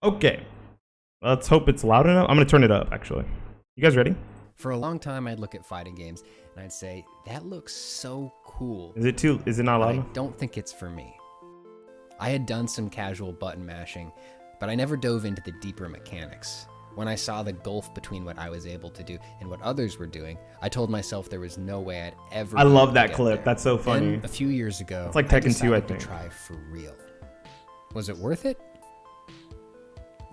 Okay, let's hope it's loud enough. I'm gonna turn it up, actually. You guys ready? For a long time, I'd look at fighting games and I'd say, that looks so cool. Is it not loud I enough? don't think it's for me. I had done some casual button mashing, but I never dove into the deeper mechanics. When I saw the gulf between what I was able to do and what others were doing, I told myself there was no way I'd ever. I love that clip. There. That's so funny. Then, a few years ago, it's like Tekken 2, I decided think. to try for real. Was it worth it?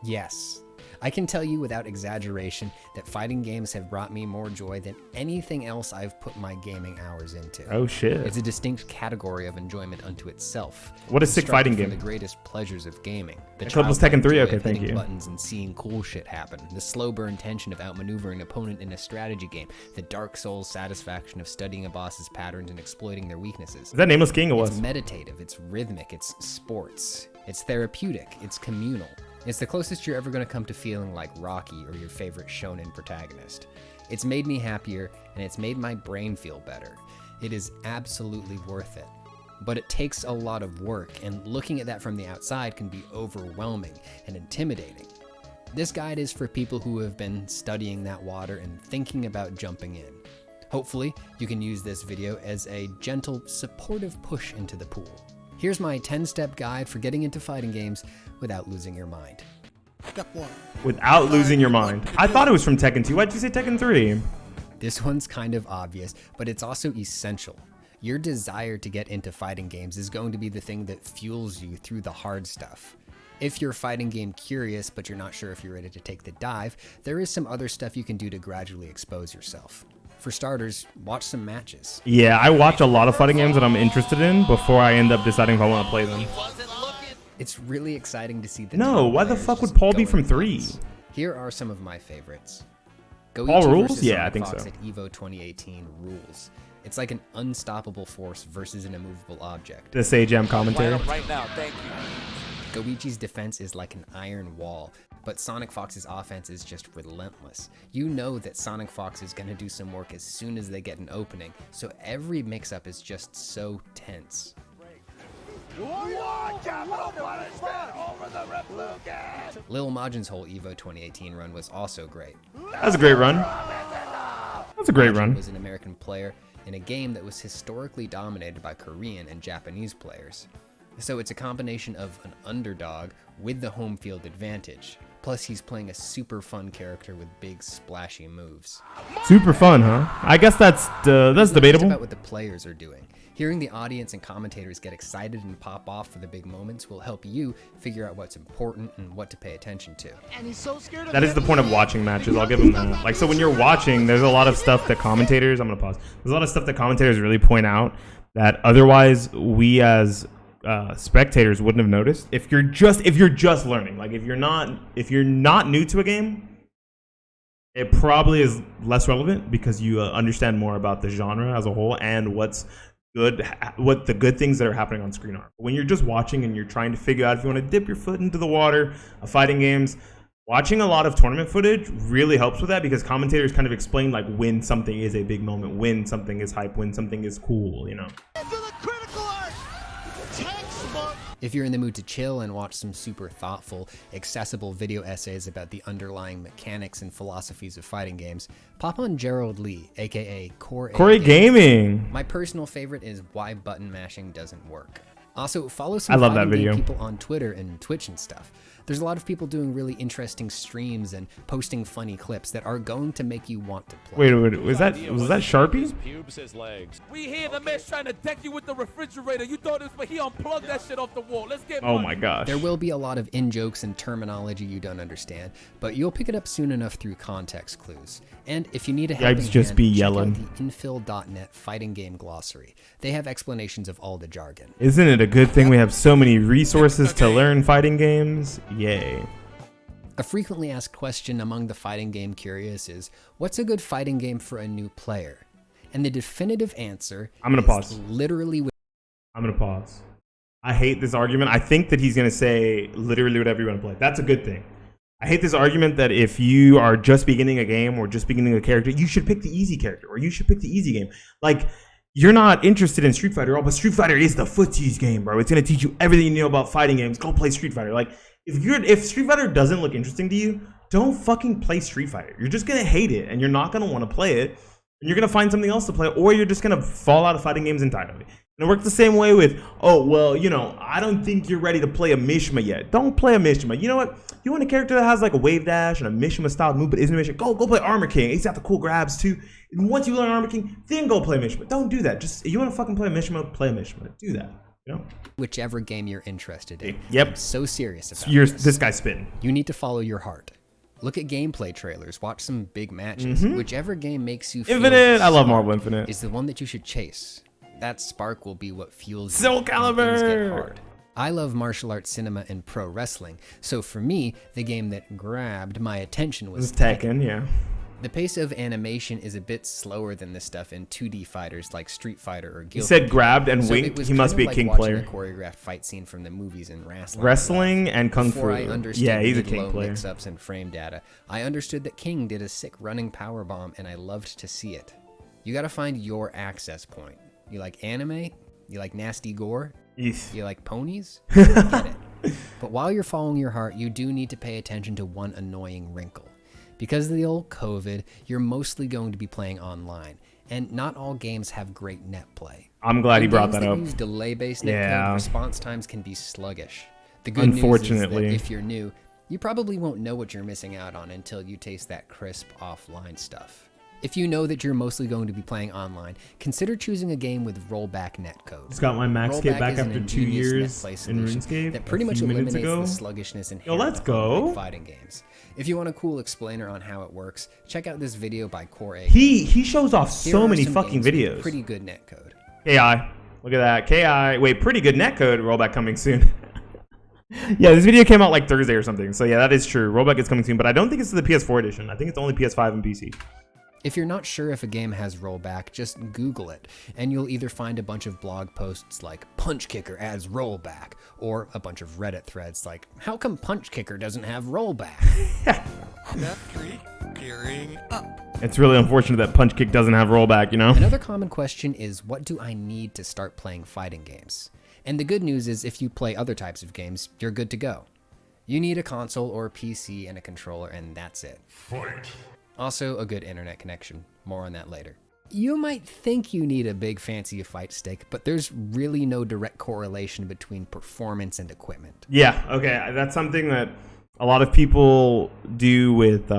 Yes. I can tell you without exaggeration that fighting games have brought me more joy than anything else I've put my gaming hours into. Oh shit. It's a distinct category of enjoyment unto itself. What a sick fighting game. The greatest pleasures of gaming. The clip was Tekken 3. Okay, thank hitting you. buttons and seeing cool shit happen. The slow burn tension of outmaneuvering an opponent in a strategy game. The Dark Souls satisfaction of studying a boss's patterns and exploiting their weaknesses. Is that Nameless King? It was. It's meditative, it's rhythmic, it's sports, it's therapeutic, it's communal. It's the closest you're ever going to come to feeling like Rocky or your favorite shonen protagonist. It's made me happier, and it's made my brain feel better. It is absolutely worth it. But it takes a lot of work, and looking at that from the outside can be overwhelming and intimidating. This guide is for people who have been studying that water and thinking about jumping in. Hopefully, you can use this video as a gentle, supportive push into the pool. Here's my 10-step guide for getting into fighting games without losing your mind. Step 1. Without losing your mind. I thought it was from Tekken 2. Why'd you say Tekken 3? This one's kind of obvious, but it's also essential. Your desire to get into fighting games is going to be the thing that fuels you through the hard stuff. If you're fighting game curious, but you're not sure if you're ready to take the dive, there is some other stuff you can do to gradually expose yourself. For starters, watch some matches. Yeah, I watch a lot of fighting games that I'm interested in before I end up deciding if I want to play them. It's really exciting to see the No, why the fuck would Paul be from 3? Here are some of my favorites. Paul Goichi rules? versus Yeah, Sonic I think Fox so. At Evo 2018 rules. It's like an unstoppable force versus an immovable object. The Sage-Am commentary. Right now, thank you. Goichi's defense is like an iron wall, but Sonic Fox's offense is just relentless. You know that Sonic Fox is going to do some work as soon as they get an opening, so every mix-up is just so tense. Lil Majin's whole Evo 2018 run was also great. That was a great run. That's a great Majin run. was an American player in a game that was historically dominated by Korean and Japanese players. So it's a combination of an underdog with the home field advantage. Plus he's playing a super fun character with big splashy moves. Super fun, huh? I guess that's It's not just debatable. about what the players are doing. Hearing the audience and commentators get excited and pop off for the big moments will help you figure out what's important and what to pay attention to. And he's so scared of That is the point of watching matches. I'll give them that. Like, so when you're watching, there's a lot of stuff that commentators, I'm going to pause. There's a lot of stuff that commentators really point out that otherwise we as spectators wouldn't have noticed. If you're just learning, like if you're not new to a game, it probably is less relevant because you understand more about the genre as a whole and what the good things that are happening on screen are. When you're just watching and you're trying to figure out if you want to dip your foot into the water of fighting games, watching a lot of tournament footage really helps with that because commentators kind of explain like when something is a big moment, when something is hype, when something is cool, you know. If you're in the mood to chill and watch some super thoughtful, accessible video essays about the underlying mechanics and philosophies of fighting games, pop on Gerald Lee, aka Corey Gaming. My personal favorite is Why Button Mashing Doesn't Work. Also, follow some I love that fighting game video. people on Twitter and Twitch and stuff. There's a lot of people doing really interesting streams and posting funny clips that are going to make you want to play. Wait, was that Sharpie? We hear the man trying to deck you with the refrigerator. You thought it was, but he unplugged that shit off the wall. Let's get Oh money. my gosh. There will be a lot of in-jokes and terminology you don't understand, but you'll pick it up soon enough through context clues. And if you need a helping Yipes just hand, be check yelling. out the infill.net fighting game glossary. They have explanations of all the jargon. Isn't it a good thing we have so many resources to learn fighting games? Yay. A frequently asked question among the fighting game curious is, what's a good fighting game for a new player? And the definitive answer I'm gonna is pause. literally I'm going to pause. I hate this argument. I think that he's going to say literally whatever you want to play. That's a good thing. I hate this argument that if you are just beginning a game or just beginning a character, you should pick the easy character or you should pick the easy game. Like, you're not interested in Street Fighter, but Street Fighter is the footsies game, bro. It's going to teach you everything you know about fighting games. Go play Street Fighter. Like, if Street Fighter doesn't look interesting to you, don't fucking play Street Fighter. You're just gonna hate it, and you're not gonna want to play it, and you're gonna find something else to play, or you're just gonna fall out of fighting games entirely. And it works the same way with, oh, well, you know, I don't think you're ready to play a Mishima yet. Don't play a Mishima. You know what? You want a character that has like a wave dash and a Mishima style move, but isn't a Mishima? Go play Armor King. He's got the cool grabs too. And once you learn Armor King, then go play Mishima. Don't do that. Just, if you want to fucking play a Mishima, play a Mishima. Do that. You know? Whichever game you're interested in. Yep. I'm so serious about This guy's spitting. You need to follow your heart. Look at gameplay trailers. Watch some big matches. Whichever game makes you feel Infinite. I love Marvel Infinite. is the one that you should chase. That spark will be what fuels Soul you when things get Calibur. hard. I love martial arts cinema and pro wrestling, so for me, the game that grabbed my attention was Tekken, yeah. The pace of animation is a bit slower than the stuff in 2D fighters like Street Fighter or Guilty. He said grabbed and So it winked. was He must kind be of a like king watching player. a choreographed fight scene from the movies and wrestling. Wrestling and kung fu. Before I understood Yeah, he's a mid-low king player. mix-ups and frame data, I understood that King did a sick running power bomb, and I loved to see it. You gotta find your access point. You like anime? You like nasty gore? Eesh. You like ponies? Get it. But while you're following your heart, you do need to pay attention to one annoying wrinkle. Because of the old COVID, you're mostly going to be playing online, and not all games have great net play. I'm glad he In brought games that up. Use delay-based netcode, Yeah. response times can be sluggish. The good news is that Unfortunately. if you're new, you probably won't know what you're missing out on until you taste that crisp offline stuff. If you know that you're mostly going to be playing online, consider choosing a game with rollback netcode. Just got my max kit Rollback back is an after 2 ingenious years netplay in solution RuneScape. that pretty a much few minutes eliminates ago. the sluggishness Yo, inherent let's in go. online fighting games. If you want a cool explainer on how it works, check out this video by Core A. He shows off Here so are many some fucking games with videos. Pretty good netcode. KI. Look at that. KI. Wait, pretty good netcode. Rollback coming soon. Yeah, this video came out like Thursday or something. So yeah, that is true. Rollback is coming soon, but I don't think it's the PS4 edition. I think it's only PS5 and PC. If you're not sure if a game has rollback, just Google it, and you'll either find a bunch of blog posts like Punch Kicker adds rollback, or a bunch of Reddit threads like, how come Punch Kicker doesn't have rollback? That tree gearing up. It's really unfortunate that Punch Kick doesn't have rollback, you know? Another common question is, what do I need to start playing fighting games? And the good news is, if you play other types of games, you're good to go. You need a console or a PC and a controller, and that's it. Fight. Also, a good internet connection. More on that later. You might think you need a big fancy fight stick, but there's really no direct correlation between performance and equipment. Yeah, okay. That's something that a lot of people do with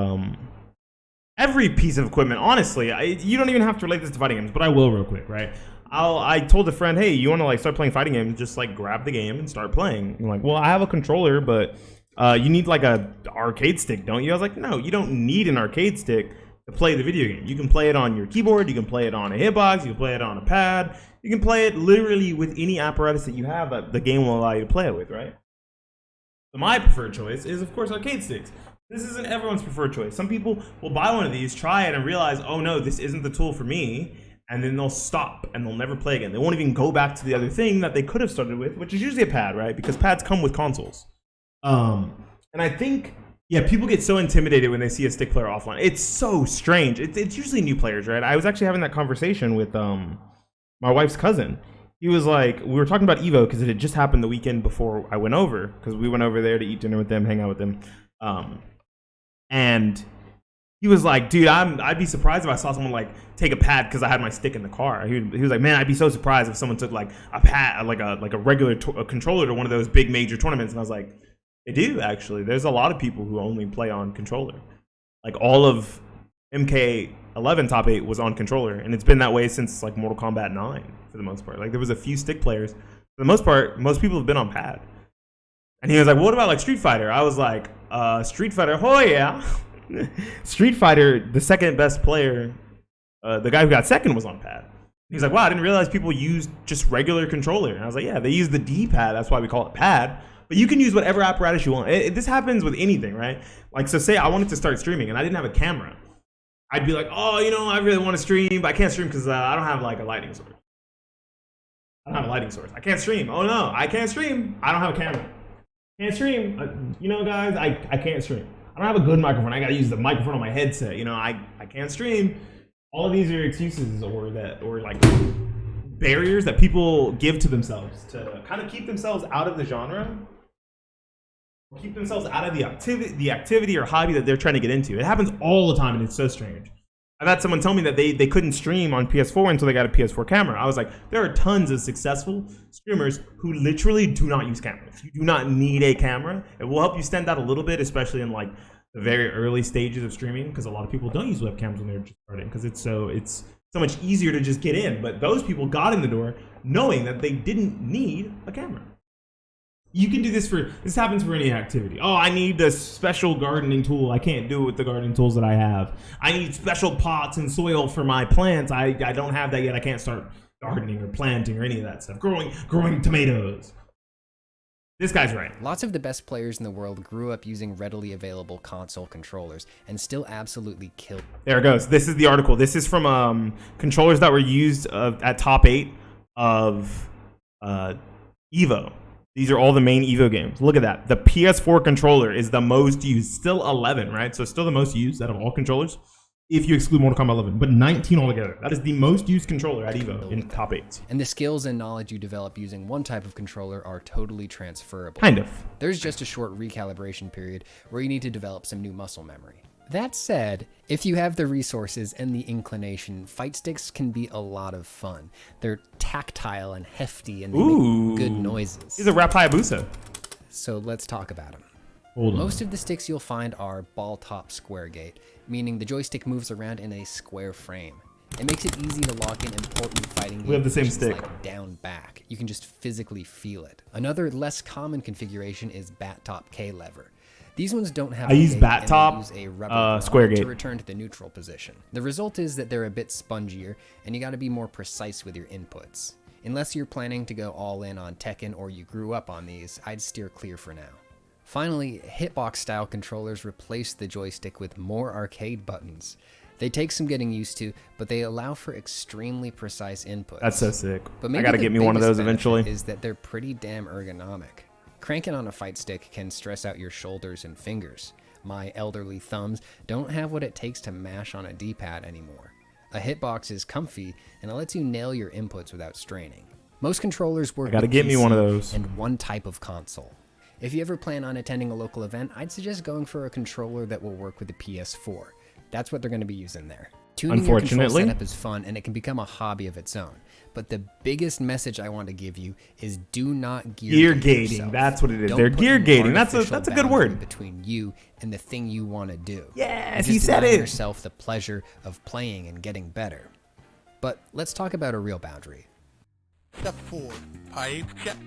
every piece of equipment. Honestly, you don't even have to relate this to fighting games, but I will real quick, right? I told a friend, hey, you want to like start playing fighting games? Just like grab the game and start playing. I'm like, well, I have a controller, but you need like a arcade stick, don't you? I was like, no, you don't need an arcade stick to play the video game. You can play it on your keyboard, you can play it on a hitbox, you can play it on a pad, you can play it literally with any apparatus that you have that the game will allow you to play it with, right? So my preferred choice is, of course, arcade sticks. This isn't everyone's preferred choice. Some people will buy one of these, try it, and realize, oh no, this isn't the tool for me, and then they'll stop and they'll never play again. They won't even go back to the other thing that they could have started with, which is usually a pad, right? Because pads come with consoles. And I think, yeah, people get so intimidated when they see a stick player offline. It's so strange. It's usually new players, right? I was actually having that conversation with my wife's cousin. He was like, we were talking about Evo because it had just happened the weekend before I went over, because we went over there to eat dinner with them, hang out with them. And he was like, dude, I'd be surprised if I saw someone like take a pad because I had my stick in the car. He was like, man, I'd be so surprised if someone took like a pad, like a regular controller to one of those big major tournaments. And I was like, they do, actually. There's a lot of people who only play on controller. Like all of MK11 Top 8 was on controller, and it's been that way since like Mortal Kombat 9 for the most part. Like there was a few stick players. For the most part, most people have been on pad. And he was like, what about like Street Fighter? I was like, Street Fighter, oh yeah. Street Fighter, the second best player, the guy who got second was on pad. He's like, wow, I didn't realize people used just regular controller. And I was like, yeah, they use the D-pad. That's why we call it pad. But you can use whatever apparatus you want. This happens with anything, right? Like, so say I wanted to start streaming and I didn't have a camera. I'd be like, oh, you know, I really want to stream, but I can't stream because I don't have like a lighting source. I don't have a lighting source. I can't stream. Oh no, I can't stream. I don't have a camera. Can't stream. You know, guys, I can't stream. I don't have a good microphone. I gotta use the microphone on my headset. You know, I can't stream. All of these are excuses or like barriers that people give to themselves to kind of keep themselves out of the genre. or keep themselves out of the activity or hobby that they're trying to get into. It happens all the time, and it's so strange. I've had someone tell me that they couldn't stream on PS4 until they got a PS4 camera. I was like, there are tons of successful streamers who literally do not use cameras. You do not need a camera. It will help you stand out a little bit, especially in like the very early stages of streaming, because a lot of people don't use webcams when they're just starting, because it's so much easier to just get in. But those people got in the door knowing that they didn't need a camera. You can do this happens for any activity. Oh, I need this special gardening tool. I can't do it with the gardening tools that I have. I need special pots and soil for my plants. I don't have that yet. I can't start gardening or planting or any of that stuff. Growing tomatoes. This guy's right. Lots of the best players in the world grew up using readily available console controllers and still absolutely killed. There it goes. This is the article. This is from controllers that were used at top 8 of Evo. These are all the main Evo games. Look at that. The PS4 controller is the most used. Still 11, right? So still the most used out of all controllers, if you exclude Mortal Kombat 11. But 19 altogether. That is the most used controller at Evo in top 8. And the skills and knowledge you develop using one type of controller are totally transferable. Kind of. There's just a short recalibration period where you need to develop some new muscle memory. That said, if you have the resources and the inclination, fight sticks can be a lot of fun. They're tactile and hefty, and they make good noises. He's a rap Hayabusa. So let's talk about them. Hold on. Most of the sticks you'll find are ball-top square gate, meaning the joystick moves around in a square frame. It makes it easy to lock in important fighting games. We have the same stick. Like down back. You can just physically feel it. Another less common configuration is bat-top K-lever. These ones don't have. I use bat top, square gate to return to the neutral position. The result is that they're a bit spongier, and you got to be more precise with your inputs. Unless you're planning to go all in on Tekken or you grew up on these, I'd steer clear for now. Finally, hitbox-style controllers replace the joystick with more arcade buttons. They take some getting used to, but they allow for extremely precise inputs. That's so sick. But maybe I gotta get me one of those eventually. Is that they're pretty damn ergonomic. Cranking on a fight stick can stress out your shoulders and fingers. My elderly thumbs don't have what it takes to mash on a D-pad anymore. A hitbox is comfy, and it lets you nail your inputs without straining. Most controllers work with get me PC one of those. and one type of console. If you ever plan on attending a local event, I'd suggest going for a controller that will work with the PS4. That's what they're going to be using there. Tuning your control setup is fun, and it can become a hobby of its own. But the biggest message I want to give you is do not gear gating. Yourself. That's what it is. They're gear gating. That's a good word. Between you and the thing you want to do. Yes, he said it. Yourself the pleasure of playing and getting better. But let's talk about a real boundary. Step 4. Pipe check.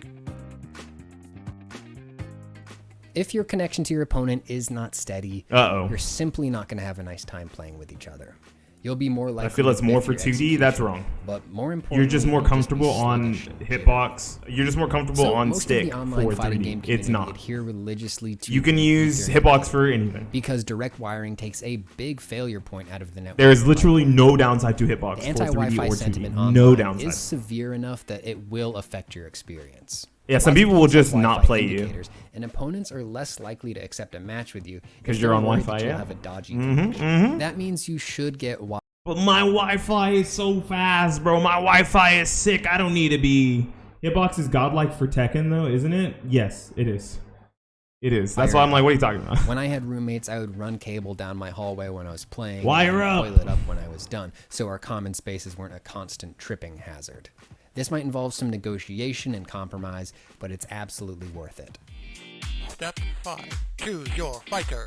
If your connection to your opponent is not steady, you're simply not going to have a nice time playing with each other. You'll be more likely. I feel it's more for 2D. That's wrong. But more important, you're just more comfortable on hitbox. You're just more comfortable on stick for 3D. It's not. Adhere religiously to. You can use hitbox for anything because direct wiring takes a big failure point out of the network. There is literally no downside to hitbox The for 3D anti-Wi-Fi or sentiment 2D. No online downside. is severe enough that it will affect your experience. Yeah, some people will just not play you. And opponents are less likely to accept a match with you because you're on Wi-Fi. You'll have a dodgy connection. That means you should get. But my Wi-Fi is so fast, bro. My Wi-Fi is sick. I don't need to be. Hitbox is godlike for Tekken, though, isn't it? Yes, it is. It is. That's why I'm like, what are you talking about? When I had roommates, I would run cable down my hallway when I was playing. Wire up. Toilet up when I was done, so our common spaces weren't a constant tripping hazard. This might involve some negotiation and compromise, but it's absolutely worth it. Step 5. Choose your fighter.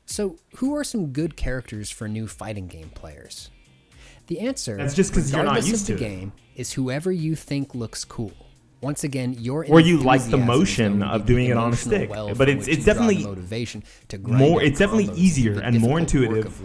So, who are some good characters for new fighting game players? The answer, that's just because you're not used to the game, is whoever you think looks cool. Once again, or you like the motion of doing it on a stick, but it's definitely motivation to more. It's definitely easier and more intuitive.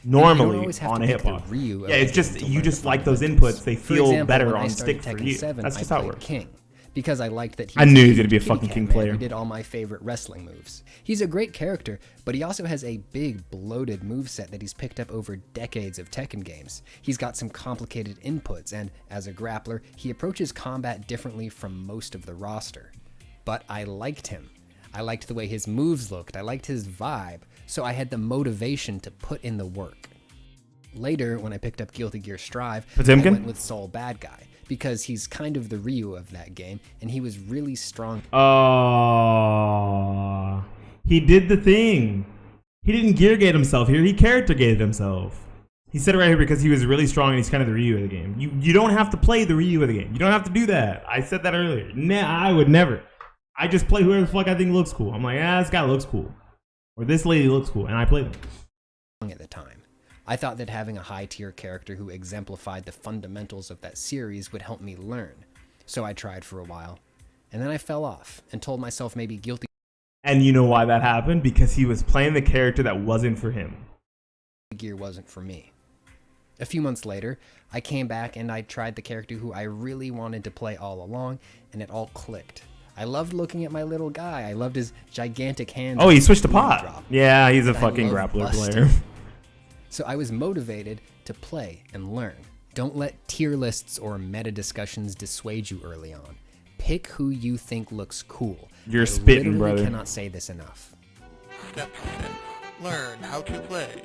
Normally on a hitbox. Yeah, it's just you just like those inputs. They feel better on stick for you. That's just how it works. King, because I liked that I knew he was going to be a fucking King player. He did all my favorite wrestling moves. He's a great character, but he also has a big, bloated moveset that he's picked up over decades of Tekken games. He's got some complicated inputs, and as a grappler, he approaches combat differently from most of the roster. But I liked him. I liked the way his moves looked. I liked his vibe, so I had the motivation to put in the work. Later, when I picked up Guilty Gear Strive, I went with Soul Bad Guy, because he's kind of the Ryu of that game, and he was really strong. Oh, he did the thing. He didn't gear gate himself here. He character gated himself. He said it right here because he was really strong and he's kind of the Ryu of the game. You don't have to play the Ryu of the game. You don't have to do that. I said that earlier. Nah, I would never. I just play whoever the fuck I think looks cool. I'm like, this guy looks cool. Or this lady looks cool. And I play them. At the time, I thought that having a high-tier character who exemplified the fundamentals of that series would help me learn. So I tried for a while. And then I fell off and told myself maybe Guilty And you know why that happened? Because he was playing the character that wasn't for him. Gear wasn't for me. A few months later, I came back and I tried the character who I really wanted to play all along, and it all clicked. I loved looking at my little guy. I loved his gigantic hands. Oh, he switched to pot. Yeah, he's a fucking grappler player. So I was motivated to play and learn. Don't let tier lists or meta discussions dissuade you early on. Pick who you think looks cool. You're spitting, brother. I cannot say this enough. Step 10. Learn how to play.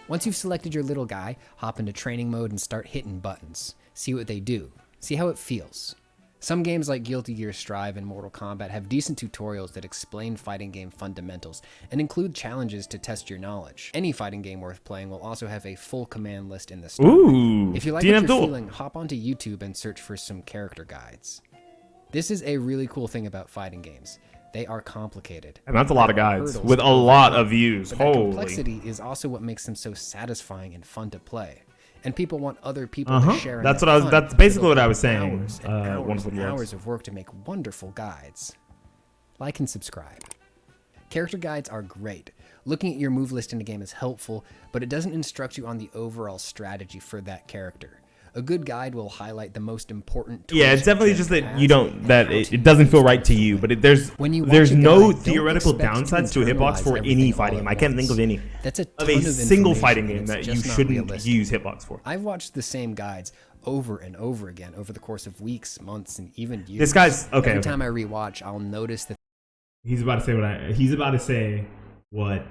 Once you've selected your little guy, hop into training mode and start hitting buttons. See what they do. See how it feels. Some games like Guilty Gear Strive and Mortal Kombat have decent tutorials that explain fighting game fundamentals and include challenges to test your knowledge. Any fighting game worth playing will also have a full command list in the start. Ooh, if you like what you're feeling, hop onto YouTube and search for some character guides. This is a really cool thing about fighting games. They are complicated. And that's a lot of guides with a lot of views. But that complexity is also what makes them so satisfying and fun to play. And people want other people to share. That's what I was. That's basically what I was saying. Hours of work to make wonderful guides. Like and subscribe. Character guides are great. Looking at your move list in a game is helpful, but it doesn't instruct you on the overall strategy for that character. A good guide will highlight the most important tools. Yeah, it's definitely just that you don't, that it doesn't feel right to you, but there's no theoretical downsides to a hitbox for any fighting game. I can't think of any. That's of a single fighting game that you shouldn't use hitbox for. I've watched the same guides over and over again over the course of weeks, months, and even years. This guy's okay. Every time I rewatch, I'll notice that he's about to say what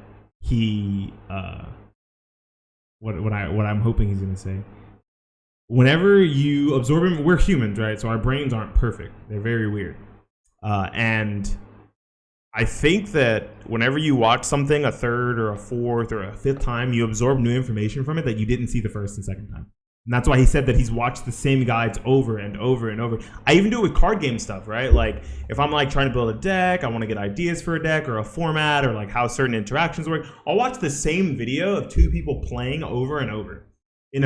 I'm hoping he's gonna say. Whenever you absorb him, we're humans, right? So our brains aren't perfect. They're very weird. And I think that whenever you watch something a third or a fourth or a fifth time, you absorb new information from it that you didn't see the first and second time. And that's why he said that he's watched the same guides over and over and over. I even do it with card game stuff, right? Like if I'm like trying to build a deck, I want to get ideas for a deck or a format or like how certain interactions work. I'll watch the same video of two people playing over and over. In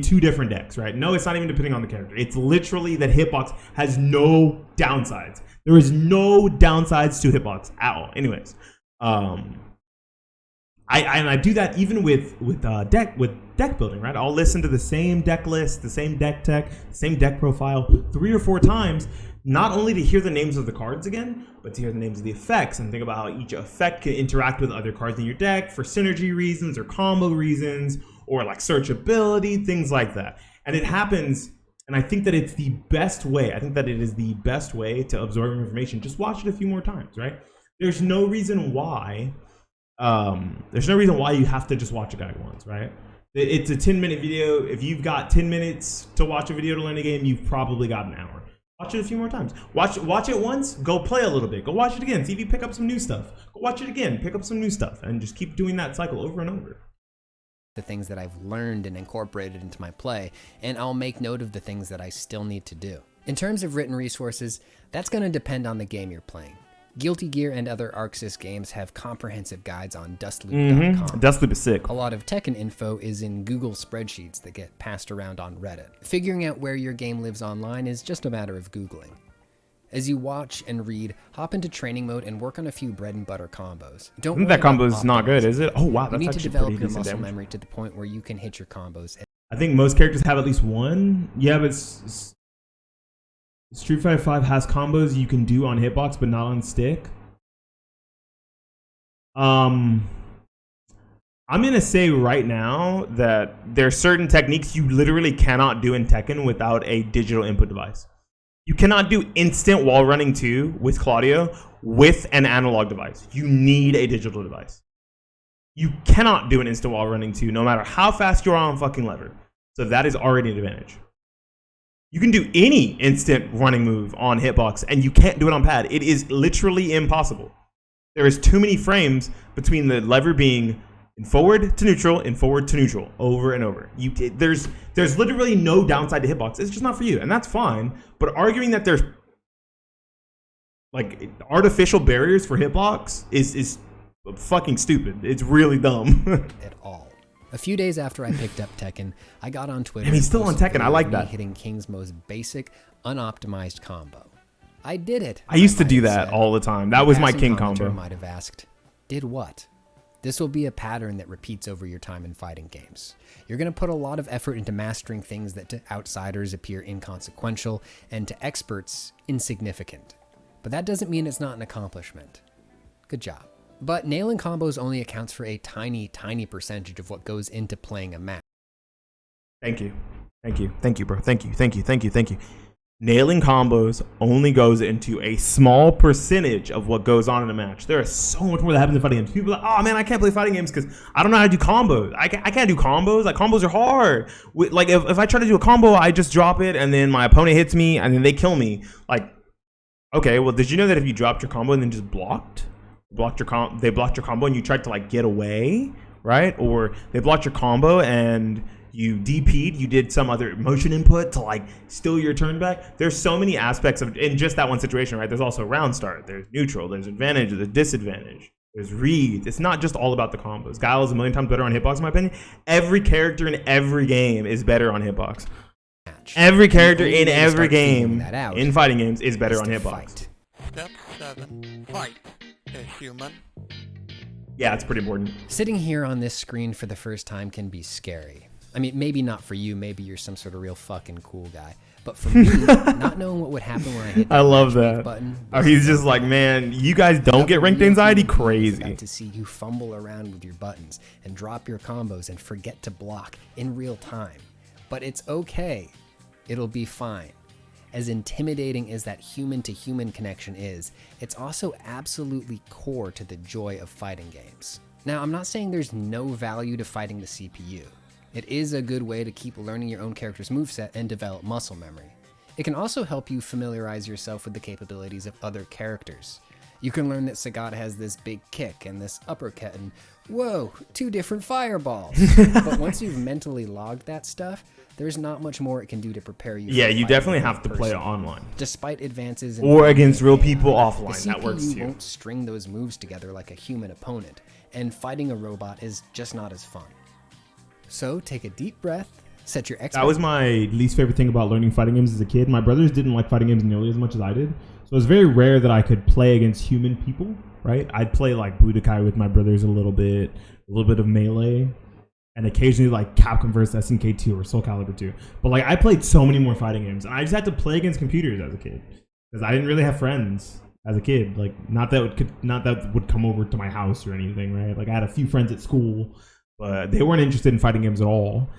two different decks, right? No, it's not even depending on the character. It's literally that hitbox has no downsides. There is no downsides to hitbox at all. Anyways, I do that even with deck building, right? I'll listen to the same deck list, the same deck tech, same deck profile 3 or 4 times, not only to hear the names of the cards again, but to hear the names of the effects and think about how each effect can interact with other cards in your deck for synergy reasons or combo reasons, or like searchability, things like that. And it happens, and I think that it's the best way. I think that it is the best way to absorb information. Just watch it a few more times, right? There's no reason why. You have to just watch a guide once, right? It's a 10-minute video. If you've got 10 minutes to watch a video to learn a game, you've probably got an hour. Watch it a few more times. Watch it once, go play a little bit. Go watch it again. See if you pick up some new stuff. Go watch it again, pick up some new stuff, and just keep doing that cycle over and over. The things that I've learned and incorporated into my play, and I'll make note of the things that I still need to do. In terms of written resources, that's going to depend on the game you're playing. Guilty Gear and other ArcSys games have comprehensive guides on dustloop.com. Dustloop is sick. A lot of Tekken info is in Google spreadsheets that get passed around on Reddit. Figuring out where your game lives online is just a matter of Googling. As you watch and read, hop into training mode and work on a few bread and butter combos. Don't worry that combo about is not good, is it? Oh wow, you that's need to actually develop pretty your decent muscle damage. memory to the point where you can hit your combos. I think most characters have at least one. Yeah, but Street Fighter 5 has combos you can do on hitbox, but not on stick. I'm gonna say right now that there are certain techniques you literally cannot do in Tekken without a digital input device. You cannot do instant wall running 2 with Claudio with an analog device. You need a digital device. You cannot do an instant wall running 2 no matter how fast you are on fucking lever. So that is already an advantage. You can do any instant running move on hitbox, and you can't do it on pad. It is literally impossible. There is too many frames between the lever being in forward to neutral, in forward to neutral, over and over. There's literally no downside to hitbox. It's just not for you, and that's fine. But arguing that there's like artificial barriers for hitbox is fucking stupid. It's really dumb. At all. A few days after I picked up Tekken, I got on Twitter. And he's still on Tekken. I like me that. Hitting King's most basic, unoptimized combo. I did it. I used to do that all the time. That was my King combo. Might have asked, did what? This will be a pattern that repeats over your time in fighting games. You're going to put a lot of effort into mastering things that to outsiders appear inconsequential and to experts insignificant. But that doesn't mean it's not an accomplishment. Good job. But nailing combos only accounts for a tiny, tiny percentage of what goes into playing a match. Thank you. Thank you. Thank you, bro. Thank you. Thank you. Thank you. Thank you. Nailing combos only goes into a small percentage of what goes on in a match. There is so much more that happens in fighting games. People are like, oh man, I can't play fighting games because I don't know how to do combos. I can't do combos. Like, combos are hard. Like, if I try to do a combo, I just drop it and then my opponent hits me and then they kill me. Like, okay, well, did you know that if you dropped your combo and then just they blocked your combo and you tried to like get away, right? Or they blocked your combo and you DP'd, you did some other motion input to like steal your turn back. There's so many aspects of in just that one situation, right? There's also round start, there's neutral, there's advantage, there's disadvantage, there's reads. It's not just all about the combos. Guile is a million times better on hitbox in my opinion. Every character in every game is better on hitbox. Every character in every game in fighting games is better on hitbox. Step 7. Fight. A human. Yeah, it's pretty important. Sitting here on this screen for the first time can be scary. I mean, maybe not for you. Maybe you're some sort of real fucking cool guy. But for me, not knowing what would happen when I hit that I love that button. Oh, he's just like, man, you guys don't get ranked anxiety? Crazy. To see you fumble around with your buttons and drop your combos and forget to block in real time. But it's okay. It'll be fine. As intimidating as that human-to-human connection is, it's also absolutely core to the joy of fighting games. Now, I'm not saying there's no value to fighting the CPU. It is a good way to keep learning your own character's moveset and develop muscle memory. It can also help you familiarize yourself with the capabilities of other characters. You can learn that Sagat has this big kick and this uppercut and, whoa, 2 different fireballs. But once you've mentally logged that stuff, there's not much more it can do to prepare you. Yeah, you definitely have to play it online. Despite advances in or against real people offline. The that works CPU too. won't string those moves together like a human opponent, and fighting a robot is just not as fun. So take a deep breath, set your That was my least favorite thing about learning fighting games as a kid. My brothers didn't like fighting games nearly as much as I did. So it was very rare that I could play against human people, right? I'd play like Budokai with my brothers a little bit of Melee, and occasionally like Capcom vs SNK 2 or Soul Calibur 2. But like I played so many more fighting games, and I just had to play against computers as a kid because I didn't really have friends as a kid. Like not that would come over to my house or anything, right? Like I had a few friends at school, but they weren't interested in fighting games at all.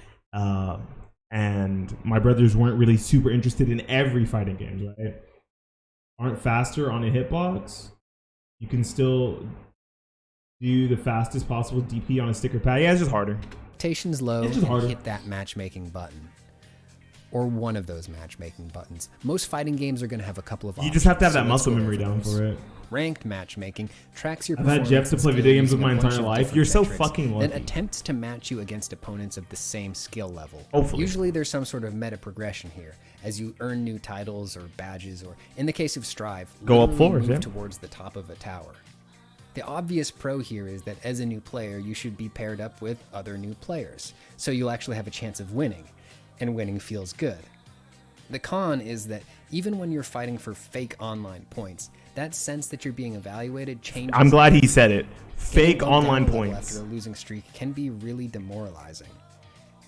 And my brothers weren't really super interested in every fighting game, right? Aren't faster on a hitbox. You can still do the fastest possible DP on a sticker pad. Yeah, it's just harder. Expectations low It's just harder. and hit that matchmaking button. Or one of those matchmaking buttons. Most fighting games are going to have a couple of options. You just have to have so that let's muscle go memory over down those. for it. Ranked matchmaking tracks your I've had Jeff to play video games with my entire life. You're so fucking lucky. Then attempts to match you against opponents of the same skill level. Hopefully. Usually there's some sort of meta progression here, as you earn new titles or badges, or in the case of Strive, Go up literally floors, move yeah. towards the top of a tower. The obvious pro here is that as a new player, you should be paired up with other new players, so you'll actually have a chance of winning, and winning feels good. The con is that even when you're fighting for fake online points, that sense that you're being evaluated changes. I'm glad he said it. Fake Getting bumped online down a level points. after a losing streak can be really demoralizing.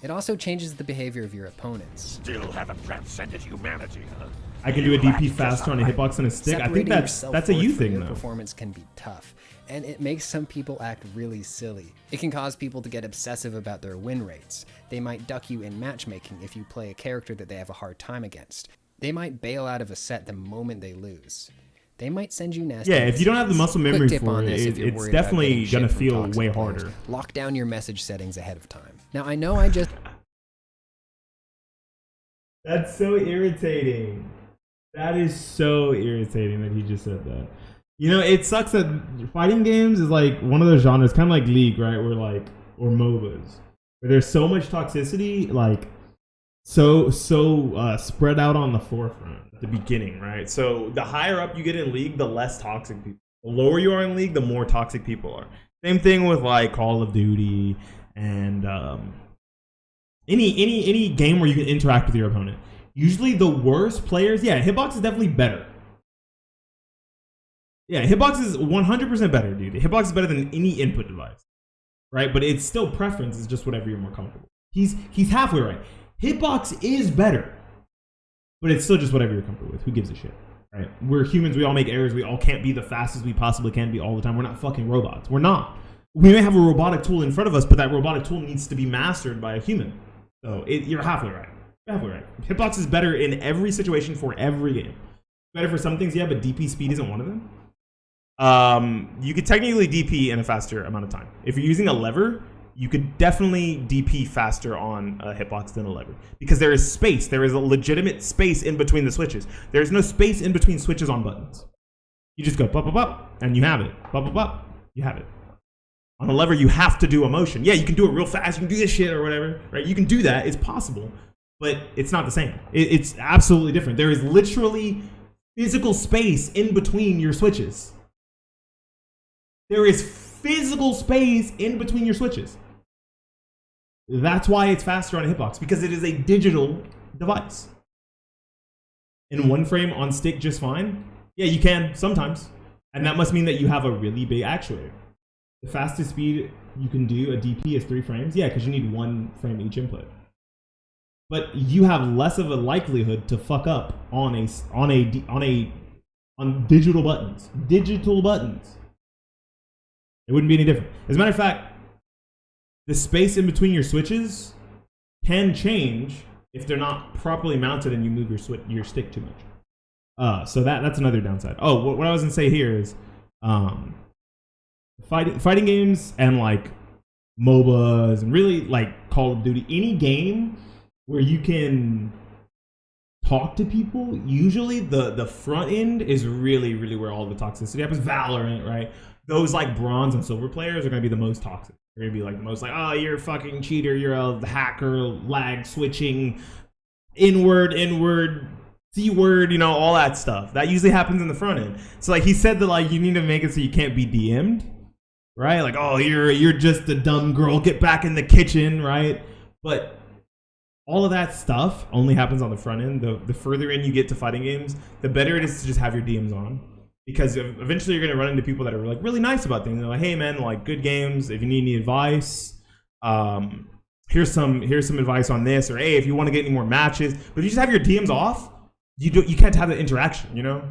It also changes the behavior of your opponents. Still haven't transcended humanity, huh? I can do a DP faster on a hitbox and a stick. I think Separating your that's a self-worth you from thing your though. Performance can be tough, and it makes some people act really silly. It can cause people to get obsessive about their win rates. They might duck you in matchmaking if you play a character that they have a hard time against. They might bail out of a set the moment they lose. They might send you nasty Yeah, if you don't have the muscle Quick memory tip for on it, this if you're it's worried about definitely getting gonna shit from feel toxic way players. harder. Lock down your message settings ahead of time. Now, I know I just That's so irritating. That is so irritating that he just said that. You know, it sucks that fighting games is like one of those genres, kind of like League, right? Where like, or MOBAs, where there's so much toxicity, like so spread out on the forefront at the beginning, right? So the higher up you get in League, the less toxic people. The lower you are in League, the more toxic people are. Same thing with like Call of Duty and any game where you can interact with your opponent. Usually the worst players, yeah, Hitbox is definitely better. Yeah, Hitbox is 100% better, dude. Hitbox is better than any input device, right? But it's still preference. It's just whatever you're more comfortable. He's halfway right. Hitbox is better, but it's still just whatever you're comfortable with. Who gives a shit, right? We're humans. We all make errors. We all can't be the fastest we possibly can be all the time. We're not fucking robots. We're not. We may have a robotic tool in front of us, but that robotic tool needs to be mastered by a human. So you're halfway right. Halfway right. Hitbox is better in every situation for every game. Better for some things, yeah, but DP speed isn't one of them. You could technically DP in a faster amount of time. If you're using a lever, you could definitely DP faster on a hitbox than a lever because there is space. There is a legitimate space in between the switches. There is no space in between switches on buttons. You just go pop, pop, pop, and you have it. Pop, pop, pop, you have it. On a lever, you have to do a motion. Yeah, you can do it real fast. You can do this shit or whatever, right? You can do that. It's possible, but it's not the same. It's absolutely different. There is literally physical space in between your switches. There is physical space in between your switches. That's why it's faster on a hitbox, because it is a digital device. In one frame on stick just fine? Yeah, you can sometimes. And that must mean that you have a really big actuator. The fastest speed you can do a DP is 3 frames. Yeah, because you need 1 frame each input. But you have less of a likelihood to fuck up on digital buttons. Digital buttons. It wouldn't be any different. As a matter of fact, the space in between your switches can change if they're not properly mounted and you move your stick too much. So that's another downside. Oh, what I was gonna say here is, fighting games and like MOBAs and really like Call of Duty, any game where you can talk to people, usually the front end is really, really where all the toxicity happens. Valorant, right? Those like bronze and silver players are going to be the most toxic. They're going to be like the most like, oh, you're a fucking cheater, you're a hacker, lag switching, inward, C-word, you know, all that stuff. That usually happens in the front end. So like he said that like you need to make it so you can't be DM'd, right? Like, oh, you're just a dumb girl, get back in the kitchen, right? But all of that stuff only happens on the front end. The further in you get to fighting games, the better it is to just have your DMs on. Because eventually you're going to run into people that are like really nice about things. They're like, hey man, like good games. If you need any advice, here's some advice on this. Or hey, if you want to get any more matches. But if you just have your DMs off, you can't have that interaction, you know?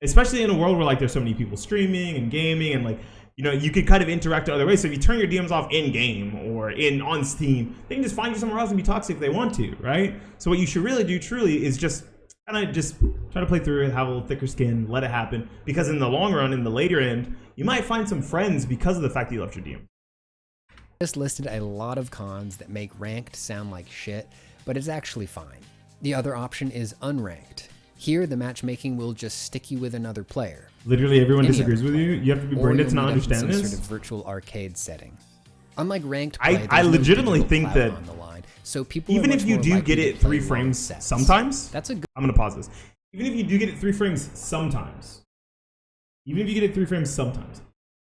Especially in a world where like there's so many people streaming and gaming and like, you know, you could kind of interact other ways. So if you turn your DMs off in game or on Steam, they can just find you somewhere else and be toxic if they want to, right? So what you should really do truly is just kind of just try to play through it, have a little thicker skin, let it happen. Because in the long run, in the later end, you might find some friends because of the fact that you left your DM. Just listed a lot of cons that make ranked sound like shit, but it's actually fine. The other option is unranked. Here, the matchmaking will just stick you with another player. Literally everyone disagrees with you. You have to be brain dead to not understand this. Sort of virtual arcade setting. Unlike ranked play, I legitimately think that on the line, so people even if you do get it 3 frames sometimes, that's a good. I'm gonna pause this. Even if you do get it 3 frames sometimes,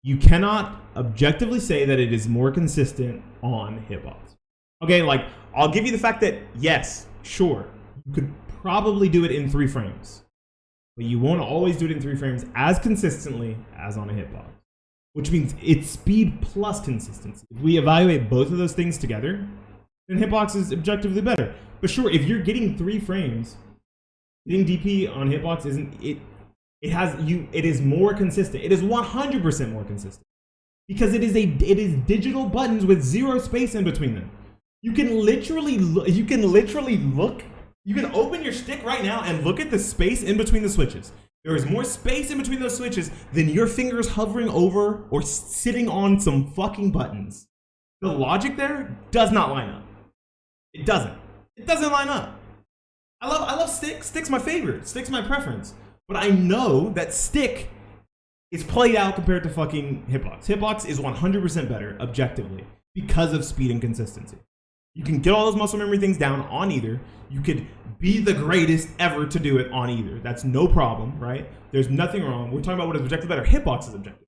you cannot objectively say that it is more consistent on hitbox. Okay, like I'll give you the fact that yes, sure, you could probably do it in 3 frames, but you won't always do it in 3 frames as consistently as on a hitbox. Which means it's speed plus consistency. If we evaluate both of those things together, then hitbox is objectively better. But sure, if you're getting 3 frames, getting DP on hitbox isn't it? It is more consistent. It is 100% more consistent because it is digital buttons with 0 space in between them. You can literally look. You can open your stick right now and look at the space in between the switches. There is more space in between those switches than your fingers hovering over or sitting on some fucking buttons. The logic there does not line up. It doesn't. It doesn't line up. I love stick. Stick's my favorite. Stick's my preference. But I know that stick is played out compared to fucking hitbox. Hitbox is 100% better objectively because of speed and consistency. You can get all those muscle memory things down on either. You could be the greatest ever to do it on either. That's no problem, right? There's nothing wrong. We're talking about what is objectively better. Hitbox is objective.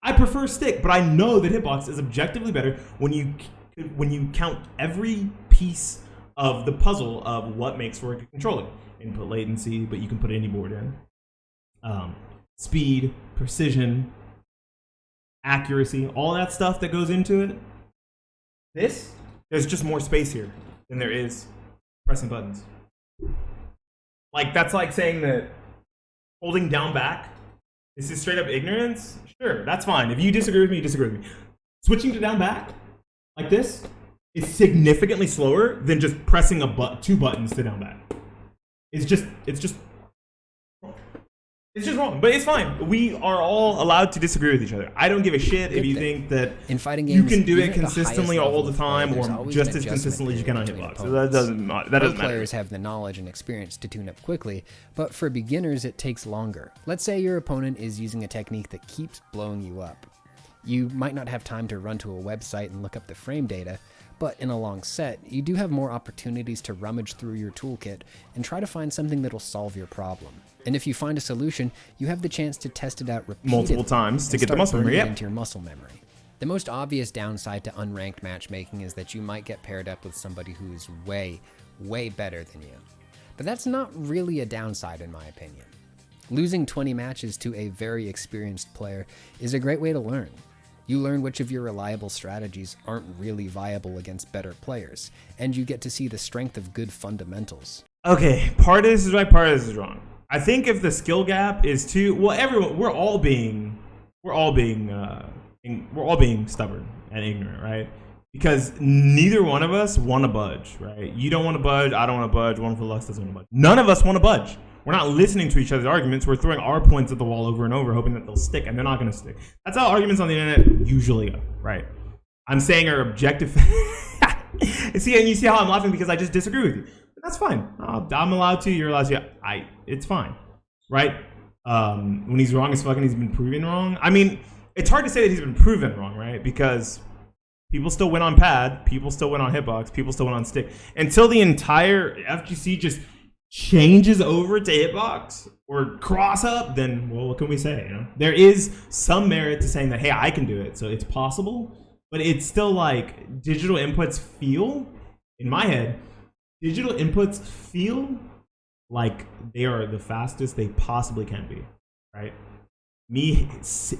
I prefer stick, but I know that hitbox is objectively better when you count every piece of the puzzle of what makes for a good controller. Input latency, but you can put any board in. Speed, precision, accuracy, all that stuff that goes into it. There's just more space here than there is pressing buttons. Like, that's like saying that holding down back, this is straight up ignorance. Sure, that's fine. If you disagree with me, you disagree with me. Switching to down back, like this, is significantly slower than just pressing two buttons to down back. It's just wrong, but it's fine. We are all allowed to disagree with each other. I don't give a shit if you think that in fighting games, you can do even it at the consistently highest all level the of play, time, there's or always just an as adjustment consistently as you can on period hitbox. between So that doesn't Pro matter. players have the knowledge and experience to tune up quickly, but for beginners it takes longer. Let's say your opponent is using a technique that keeps blowing you up. You might not have time to run to a website and look up the frame data, but in a long set, you do have more opportunities to rummage through your toolkit and try to find something that'll solve your problem. And if you find a solution, you have the chance to test it out repeatedly Multiple times to and get the start muscle memory, burning it yeah. into your muscle memory. The most obvious downside to unranked matchmaking is that you might get paired up with somebody who is way, way better than you. But that's not really a downside in my opinion. Losing 20 matches to a very experienced player is a great way to learn. You learn which of your reliable strategies aren't really viable against better players, and you get to see the strength of good fundamentals. Okay, part of this is right, part of this is wrong. I think if the skill gap is too we're all being stubborn and ignorant, right? Because neither one of us want to budge, right? You don't want to budge, I don't want to budge, one for Lux doesn't want to budge. None of us want to budge. We're not listening to each other's arguments. We're throwing our points at the wall over and over, hoping that they'll stick, and they're not going to stick. That's how arguments on the internet usually go, right? I'm saying our objective. See, and you see how I'm laughing because I just disagree with you. But that's fine. I'm allowed to. You're allowed to. It's fine, right? When he's wrong as fucking, he's been proven wrong. I mean, it's hard to say that he's been proven wrong, right? Because people still win on pad, people still win on hitbox, people still win on stick until the entire FGC just changes over to hitbox or cross up. Then, well, what can we say? You know, there is some merit to saying that, hey, I can do it, so it's possible. But it's still like digital inputs feel, in my head, digital inputs feel like they are the fastest they possibly can be, right? Me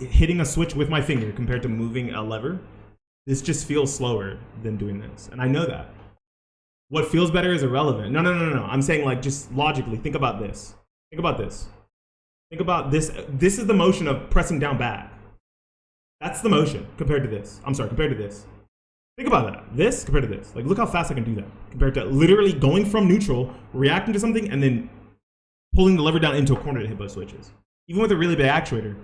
hitting a switch with my finger compared to moving a lever, this just feels slower than doing this. And I know that. What feels better is irrelevant. No. I'm saying, like, just logically, think about this. Think about this. Think about this. This is the motion of pressing down back. That's the motion compared to this. I'm sorry, compared to this. Think about that. This compared to this. Like, look how fast I can do that compared to literally going from neutral, reacting to something, and then pulling the lever down into a corner to hit both switches. Even with a really big actuator.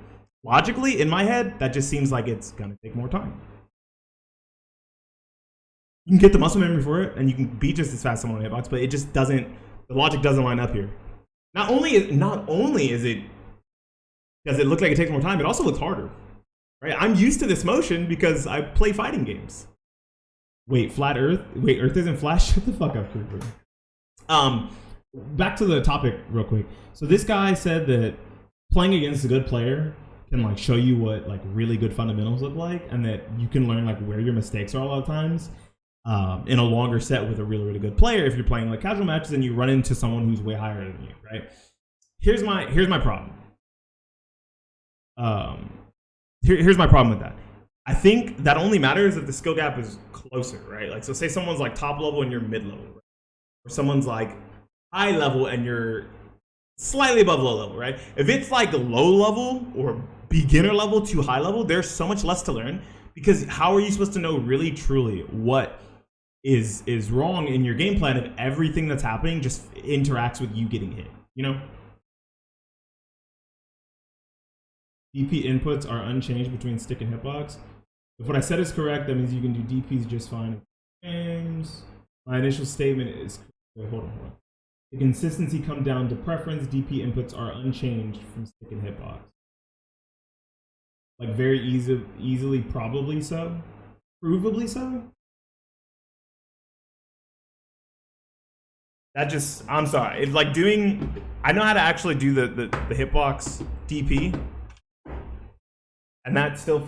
Logically, in my head, that just seems like it's going to take more time. You can get the muscle memory for it, and you can beat just as fast as someone on hitbox, but it just doesn't, the logic doesn't line up here. Not only does it look like it takes more time, it also looks harder. Right? I'm used to this motion because I play fighting games. Wait, flat Earth? Wait, Earth isn't flat? Shut the fuck up, Cooper. Back to the topic real quick. So this guy said that playing against a good player can like show you what like really good fundamentals look like, and that you can learn like where your mistakes are a lot of times. In a longer set with a really, really good player, if you're playing like casual matches and you run into someone who's way higher than you, right? Here's my problem. Here's my problem with that. I think that only matters if the skill gap is closer, right? Like, so say someone's like top level and you're mid level, right? Or someone's like high level and you're slightly above low level, right? If it's like low level or beginner level to high level, there's so much less to learn, because how are you supposed to know really truly what is wrong in your game plan if everything that's happening just interacts with you getting hit, you know? DP inputs are unchanged between stick and hitbox. If what I said is correct, that means you can do DPs just fine in games. My initial statement is, wait, hold on. The consistency come down to preference. DP inputs are unchanged from stick and hitbox. Like very easily, probably so. Provably so? That just, I'm sorry. It's like doing, I know how to actually do the hitbox DP. And that still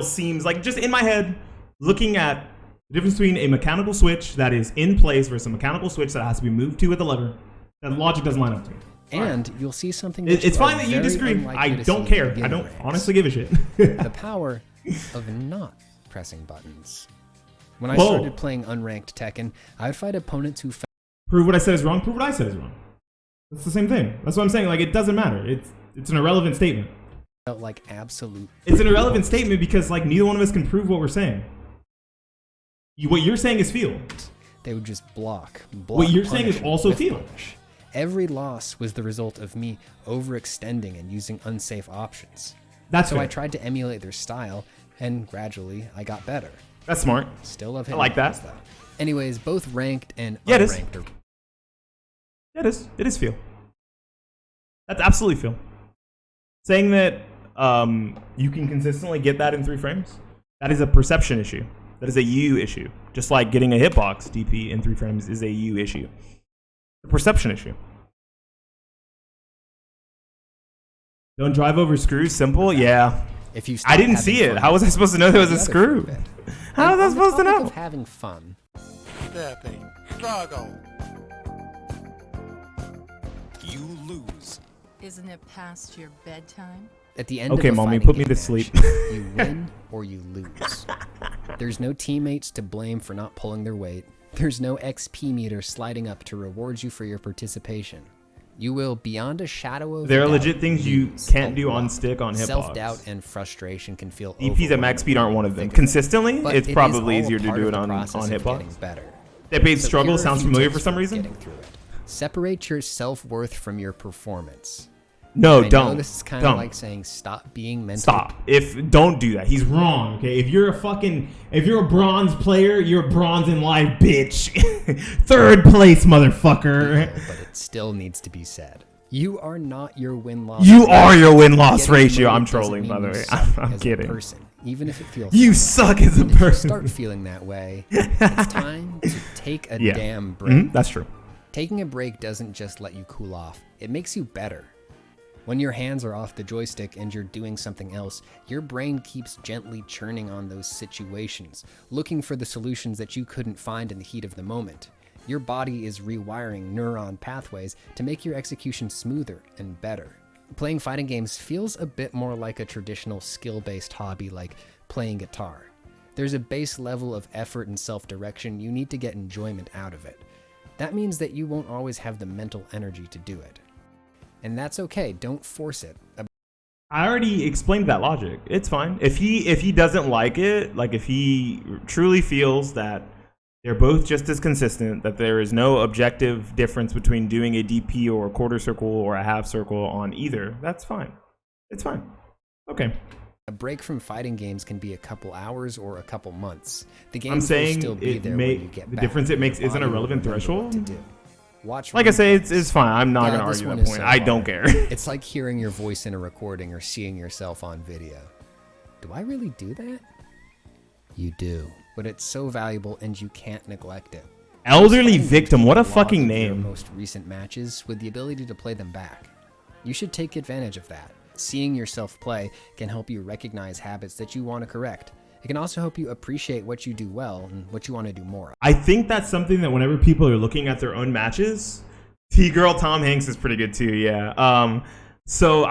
seems like, just in my head, looking at the difference between a mechanical switch that is in place versus a mechanical switch that has to be moved to with a lever, that logic doesn't line up to me. And you'll see something. It's fine that you disagree. I don't care. I don't honestly give a shit. The power of not pressing buttons. When I started playing unranked Tekken, I would fight opponents who prove what I said is wrong. Prove what I said is wrong. That's the same thing. That's what I'm saying. Like, it doesn't matter. It's an irrelevant statement. felt like absolute. It's an irrelevant statement because like neither one of us can prove what we're saying. What you're saying is feel. They would just block. What you're saying is also feel. Punish. Every loss was the result of me overextending and using unsafe options. That's so fair. I tried to emulate their style, and gradually I got better. That's smart. Still love I like that. though. Anyways, both ranked and Yeah, it is. unranked are. Yeah, it is. It is feel. That's absolutely feel. Saying that you can consistently get that in 3 frames, that is a perception issue. That is a you issue. Just like getting a hitbox DP in 3 frames is a you issue. A perception issue. Don't drive over screws. Simple. Yeah. If you I didn't see it. How was I supposed to know there was a screw? How was I supposed to know? Of having fun. Stepping. Struggle. You lose. Isn't it past your bedtime? At the end Okay, of a mommy, fighting put me game to match, sleep. You win or you lose. There's no teammates to blame for not pulling their weight. There's no XP meter sliding up to reward you for your participation. You will, beyond a shadow of There are doubt, legit things you lose can't a do on lot. stick on hitbox. Self-doubt and frustration can feel DPs at max speed aren't one of them. overwhelming. Consistently, But it's it is probably all easier to part do of it the on process of getting hitbox. better. That bait So struggle here are a sounds few familiar tips for some reason. getting through it. Separate your self-worth from your performance. No, I know don't. this is kind of Don't. like saying stop being mentally. Stop. Don't do that. He's wrong. Okay. If you're a bronze player, you're bronze in life, bitch. 3rd place, motherfucker. But it still needs to be said. You are not your win-loss. You ratio. are your win-loss Getting ratio. I'm promoted doesn't trolling, mean by the you way. suck I'm as a kidding. person, even if it feels. You so. suck as a And if you person. start feeling that way, it's time to take a Yeah. damn break. That's true. Taking a break doesn't just let you cool off. It makes you better. When your hands are off the joystick and you're doing something else, your brain keeps gently churning on those situations, looking for the solutions that you couldn't find in the heat of the moment. Your body is rewiring neuron pathways to make your execution smoother and better. Playing fighting games feels a bit more like a traditional skill-based hobby like playing guitar. There's a base level of effort and self-direction you need to get enjoyment out of it. That means that you won't always have the mental energy to do it. And that's okay, don't force it. I already explained that logic. It's fine. If he doesn't like it, like if he truly feels that they're both just as consistent, that there is no objective difference between doing a DP or a quarter circle or a half circle on either, that's fine. It's fine. Okay. A break from fighting games can be a couple hours or a couple months. The games I'm saying will still be it there may, when you get the back. difference it makes Your isn't a body will relevant remember what threshold. to do. Watch Like I say, replays. it's fine. I'm not Yeah, gonna this argue one that is point. so I don't hard. care. It's like hearing your voice in a recording or seeing yourself on video. Do I really do that? You do. But it's so valuable and you can't neglect it. Elderly It's fun to Victim. keep What a log fucking of your name. Most recent matches with the ability to play them back. You should take advantage of that. Seeing yourself play can help you recognize habits that you want to correct. It can also help you appreciate what you do well and what you want to do more of. I think that's something that whenever people are looking at their own matches, T-Girl Tom Hanks is pretty good too, yeah. So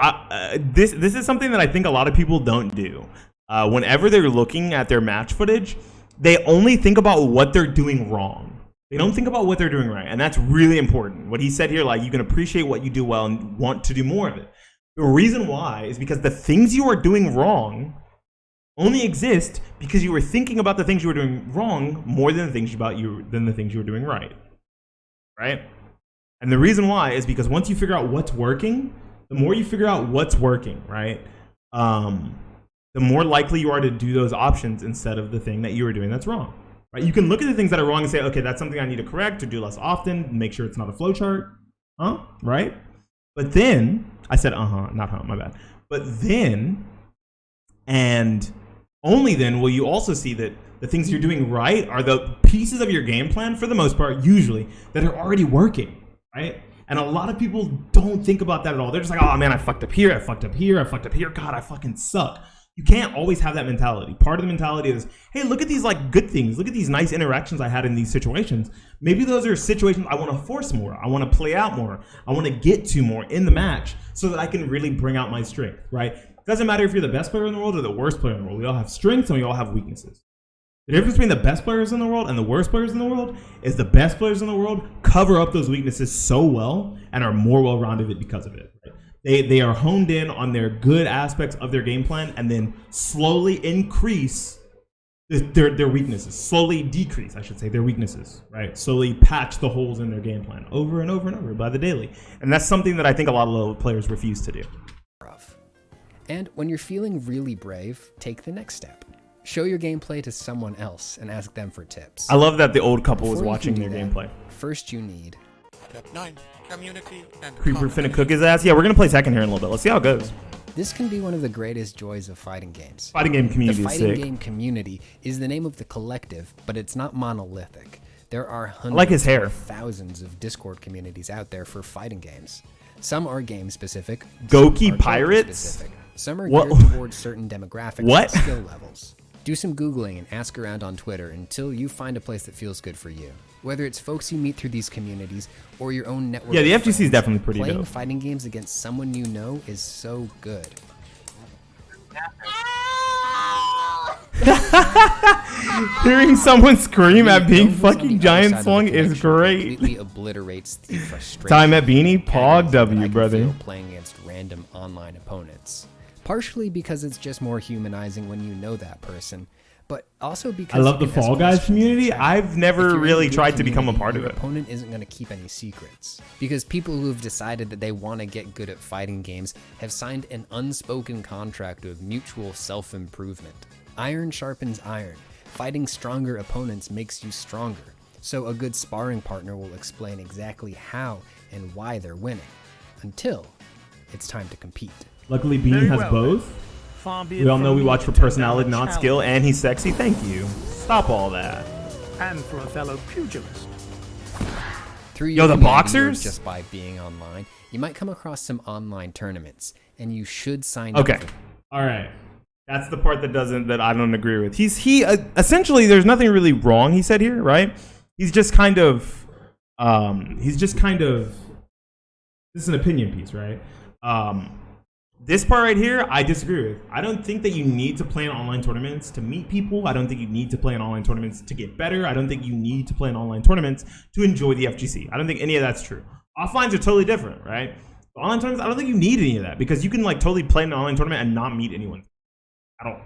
this is something that I think a lot of people don't do. Whenever they're looking at their match footage, they only think about what they're doing wrong. They don't think about what they're doing right, and that's really important. What he said here, like you can appreciate what you do well and want to do more of it. The reason why is because the things you are doing wrong only exist because you were thinking about the things you were doing wrong more than the things you were doing right. Right? And the reason why is because once you figure out what's working, the more you figure out what's working, right? The more likely you are to do those options instead of the thing that you were doing that's wrong. right? You can look at the things that are wrong and say, okay, that's something I need to correct or do less often, make sure it's not a flowchart, right? But then, I said not my bad. But then, and only then will you also see that the things you're doing right are the pieces of your game plan, for the most part, usually, that are already working, right? And a lot of people don't think about that at all. They're just like, oh man, I fucked up here, I fucked up here, I fucked up here. God, I fucking suck. You can't always have that mentality. Part of the mentality is, hey, look at these like good things. Look at these nice interactions I had in these situations. Maybe those are situations I want to force more. I want to play out more. I want to get to more in the match so that I can really bring out my strength, right? It doesn't matter if you're the best player in the world or the worst player in the world. We all have strengths and we all have weaknesses. The difference between the best players in the world and the worst players in the world is the best players in the world cover up those weaknesses so well and are more well-rounded because of it. Right? They are honed in on their good aspects of their game plan and then slowly increase their weaknesses. Slowly decrease, I should say, their weaknesses. Right? Slowly patch the holes in their game plan over and over and over by the daily. And that's something that I think a lot of low players refuse to do. And when you're feeling really brave, take the next step. Show your gameplay to someone else and ask them for tips. I love that the old couple was Before you watching can their do that, gameplay. First you need Step 9. Community and Creeper finna competition. cook his ass. Yeah, we're gonna play Tekken here in a little bit. Let's see how it goes. This can be one of the greatest joys of fighting games. Fighting game The community is fighting sick. game community is the name of the collective, but it's not monolithic. There are hundreds like his hair. or thousands of Discord communities out there for fighting games. Some are game specific. Goki some are Pirates? token specific. Some are What? geared towards certain demographics What? and skill levels. Do some Googling and ask around on Twitter until you find a place that feels good for you. Whether it's folks you meet through these communities or your own network. Yeah, the of FGC is friends, definitely pretty playing dope. fighting games against someone you know is so good. Hearing someone scream at being Don't lose on fucking the giant other side of swung the is connection great. Completely obliterates the frustration. Time at Beanie, Pog antagonism that I W, can brother. feel playing against random online opponents. Partially because it's just more humanizing when you know that person, but also because I love you the can ask Fall Guys questions in community. chat. I've If never you're in really good tried to become a community, part of your it. opponent isn't going to keep any secrets because people who've decided that they want to get good at fighting games have signed an unspoken contract of mutual self-improvement. Iron sharpens iron. Fighting stronger opponents makes you stronger. So a good sparring partner will explain exactly how and why they're winning until it's time to compete. Luckily, Beanie has both. We all know we watch for personality, not skill, and he's sexy. Thank you. Stop all that. And for a fellow pugilist. Through Yo, your the community or boxers? just by being online, you might come across some online tournaments, and you should sign Okay. up for All right. That's the part that I don't agree with. He essentially, there's nothing really wrong he said here, right? He's just kind of this is an opinion piece, right? This part right here, I disagree with. I don't think that you need to play in online tournaments to meet people. I don't think you need to play in online tournaments to get better. I don't think you need to play in online tournaments to enjoy the FGC. I don't think any of that's true. Offlines are totally different, right? Online tournaments, I don't think you need any of that because you can like totally play in an online tournament and not meet anyone at all,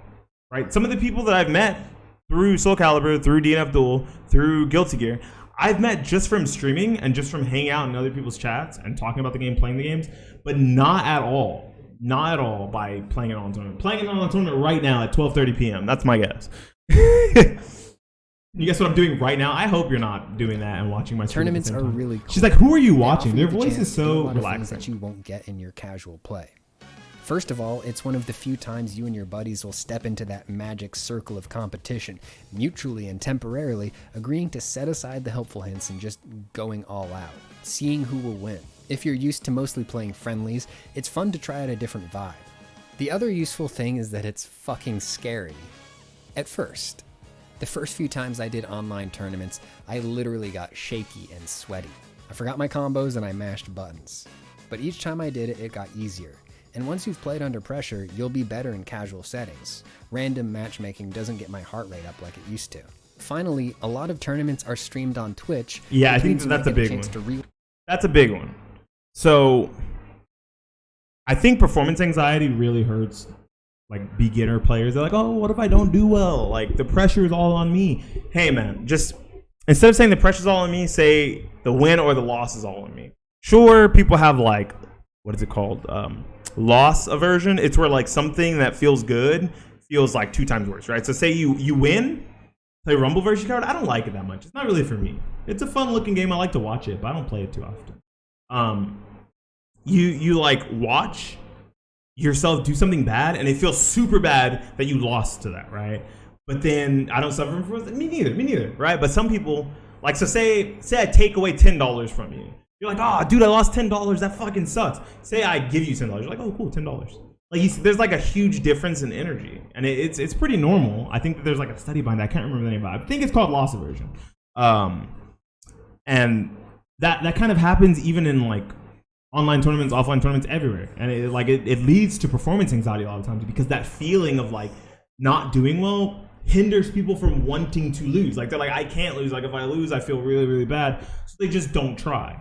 right? Some of the people that I've met through Soul Calibur, through DNF Duel, through Guilty Gear, I've met just from streaming and just from hanging out in other people's chats and talking about the game, playing the games, but not at all by playing an online tournament. Playing an online tournament right now at 12:30 p.m. That's my guess. You guess what I'm doing right now? I hope you're not doing that and watching my stream at the Tournaments same are time. really cool. She's like, who are you They watching? offer Their you the voice chance is to do a so lot of things relaxing. that you won't get in your casual play. First of all, it's one of the few times you and your buddies will step into that magic circle of competition, mutually and temporarily agreeing to set aside the helpful hints and just going all out, seeing who will win. If you're used to mostly playing friendlies, it's fun to try out a different vibe. The other useful thing is that it's fucking scary. At first. The first few times I did online tournaments, I literally got shaky and sweaty. I forgot my combos and I mashed buttons. But each time I did it, it got easier. And once you've played under pressure, you'll be better in casual settings. Random matchmaking doesn't get my heart rate up like it used to. Finally, a lot of tournaments are streamed on Twitch. Yeah, I which think means you that's might a get big chance one. to That's a big one. So I think performance anxiety really hurts like beginner players. They're like, oh, what if I don't do well? Like the pressure is all on me. Hey man, just instead of saying the pressure's all on me, say the win or the loss is all on me. Sure, people have like, what is it called? Loss aversion. It's where like something that feels good feels like 2 times worse, right? So say you win, play Rumble versus card. I don't like it that much. It's not really for me. It's a fun looking game. I like to watch it, but I don't play it too often. You like watch yourself do something bad, and it feels super bad that you lost to that, right? But then I don't suffer from it. Me neither, right? But some people, like, so say I take away $10 from you. You're like, oh, dude, I lost $10. That fucking sucks. Say I give you $10. You're like, oh, cool, $10. Like, there's like a huge difference in energy, and it's pretty normal. I think that there's like a study behind that. I can't remember the name of it. I think it's called loss aversion. And that kind of happens even in like online tournaments, offline tournaments, everywhere. And it leads to performance anxiety a lot of times, because that feeling of like not doing well hinders people from wanting to lose. Like, they're like, I can't lose. Like, if I lose, I feel really, really bad. So they just don't try.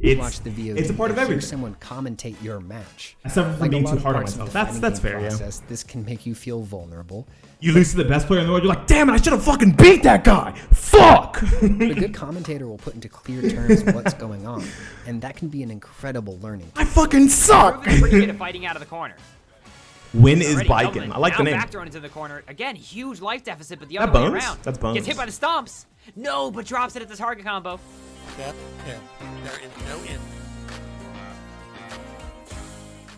Watch the VOD. It's a part of everything. Someone commentate your match. I suffer from being too hard on myself. That's fair, yeah. This can make you feel vulnerable. You lose to the best player in the world, you're like, damn it, I should have fucking beat that guy. Fuck! A good commentator will put into clear terms what's going on, and that can be an incredible learning. I fucking suck! Pretty good at fighting out of the corner. Win is biking. I like the name. Back thrown into the corner. Again, huge life deficit, but the other way around. That's bones. Gets hit by the stomps. No, but drops it at the target combo. Step 10. There is no end.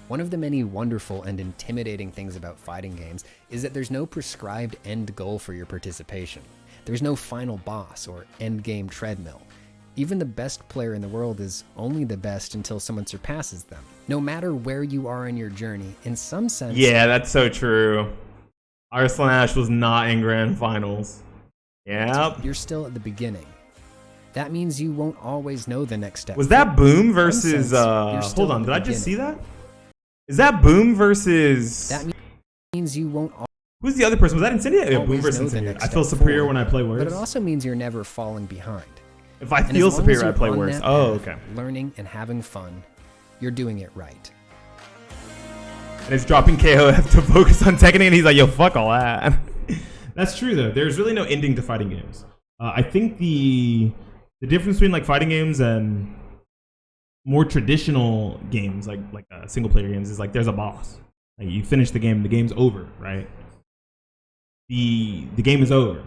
One of the many wonderful and intimidating things about fighting games is that there's no prescribed end goal for your participation. There's no final boss or end game treadmill. Even the best player in the world is only the best until someone surpasses them. No matter where you are in your journey, in some sense... Yeah, that's so true. Arslan Ash was not in grand finals. Yep. You're still at the beginning. That means you won't always know the next step. Was that Boom versus... hold on, did I just see that? Is that Boom versus... That means you won't... Who's the other person? Was that Incendiary? Yeah, Boom versus Incendiary. I feel superior when I play worse. But it also means you're never falling behind. If I feel superior, I play worse. Oh, okay. Learning and having fun, you're doing it right. And it's dropping KOF to focus on Tekken, and he's like, yo, fuck all that. That's true, though. There's really no ending to fighting games. I think the difference between like fighting games and more traditional games, like single-player games, is like there's a boss. Like, you finish the game's over, right? The game is over.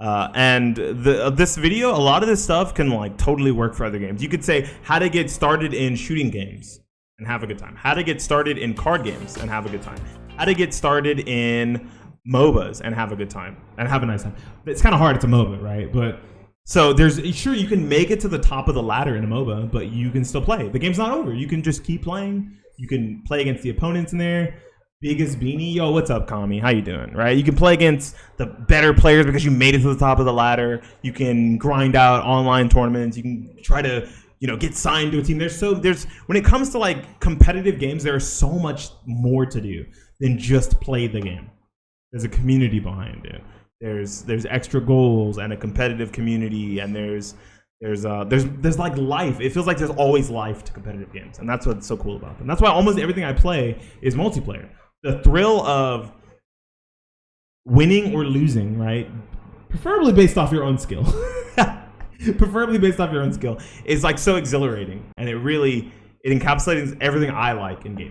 And this video, a lot of this stuff can like totally work for other games. You could say how to get started in shooting games and have a good time. How to get started in card games and have a good time. How to get started in MOBAs and have a good time and have a nice time. It's kind of hard. It's a MOBA, right? But so sure, you can make it to the top of the ladder in a MOBA, but you can still play. The game's not over. You can just keep playing. You can play against the opponents in there. Biggest Beanie, yo, what's up, Kami? How you doing? Right? You can play against the better players because you made it to the top of the ladder. You can grind out online tournaments. You can try to, get signed to a team. There's when it comes to like competitive games, there's so much more to do than just play the game. There's a community behind it. There's extra goals and a competitive community, and there's like life. It feels like there's always life to competitive games, and that's what's so cool about them. That's why almost everything I play is multiplayer. The thrill of winning or losing, right? Preferably based off your own skill. Preferably based off your own skill is like so exhilarating, and it encapsulates everything I like in games.